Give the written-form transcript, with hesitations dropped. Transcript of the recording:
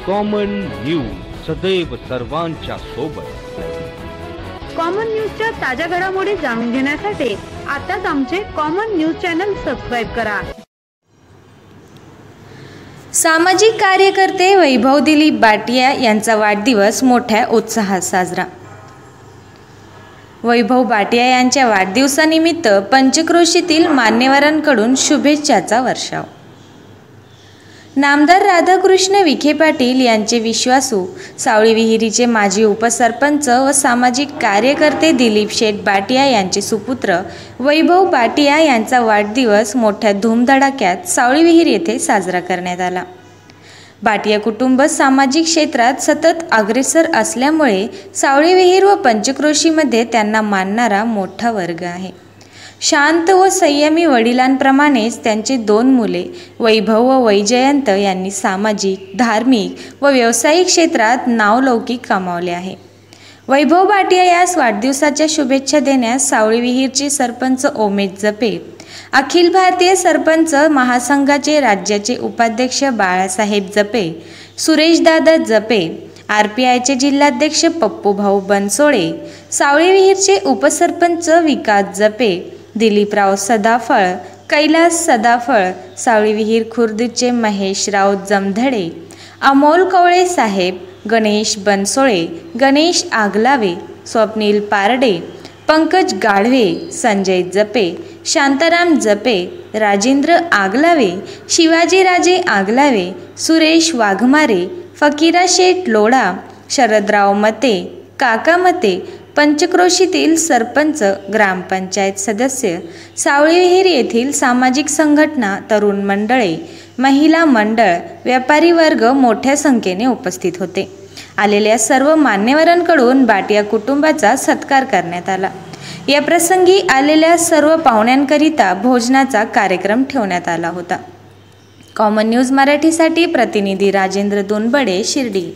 Common news सदैव सर्वांच्या सोबत। कॉमन न्यूजच्या ताज्या घडामोडी जाणून घेण्यासाठी आताच आमचे कॉमन न्यूज चॅनल सबस्क्राइब करा। सामाजिक कार्यकर्ते वैभव दिलीप बाटिया यांचा वाढदिवस मोठ्या उत्साहात साजरा। वैभव बाटिया यांच्या वाढदिवसानिमित्त पंचक्रोशीतील मान्यवरांकडून शुभेच्छाचा वर्षाव। नामदार राधाकृष्ण विखे पाटील यांचे विश्वासू, सावळी विहिरीचे माजी उपसरपंच व सामाजिक कार्यकर्ते दिलीप शेठ बाटिया यांचे सुपुत्र वैभव बाटिया यांचा वाढदिवस मोठ्या धूमधडाक्यात सावळी विहीर येथे साजरा करण्यात आला। बाटिया कुटुंब सामाजिक क्षेत्रात सतत अग्रेसर असल्यामुळे सावळी विहीर व पंचक्रोशीमध्ये त्यांना मानणारा मोठा वर्ग आहे। शांत व संयमी वडिलांप्रमाणेच त्यांचे दोन मुले वैभव व वैजयंत यांनी सामाजिक, धार्मिक व व्यावसायिक क्षेत्रात नावलौकिक कमावले आहे। वैभव बाटिया यास वाढदिवसाच्या शुभेच्छा देण्यास सावळी विहीरचे सरपंच ओमेश जपे, अखिल भारतीय सरपंच महासंघाचे राज्याचे उपाध्यक्ष बाळासाहेब जपे, सुरेशदादा जपे, RPIचे जिल्हाध्यक्ष पप्पूभाऊ बनसोडे, सावळी विहीरचे उपसरपंच विकास जपे, दिलीपराव सदाफळ, कैलास सदाफळ, सावळी विहीर खुर्दचे महेशराव जमधडे, अमोल कवळे साहेब, गणेश बनसोळे, गणेश आगलावे, स्वप्नील पारडे, पंकज गाढवे, संजय जपे, शांताराम जपे, राजेंद्र आगलावे, शिवाजीराजे आगलावे, सुरेश वाघमारे, फकीरा शेठ लोढा, शरदराव मते, काका मते, पंचक्रोशीतील सरपंच, ग्रामपंचायत सदस्य, सावळी विहीर येथील सामाजिक संघटना, तरुण मंडळे, महिला मंडळ, व्यापारी वर्ग मोठ्या संख्येने उपस्थित होते। आलेल्या सर्व मान्यवरांकडून बाटिया कुटुंबाचा सत्कार करण्यात आला। या प्रसंगी आलेल्या सर्व पाहुण्यांकरिता भोजनाचा कार्यक्रम ठेवण्यात आला होता। कॉमन न्यूज मराठीसाठी प्रतिनिधी राजेंद्र दोनबडे, शिर्डी।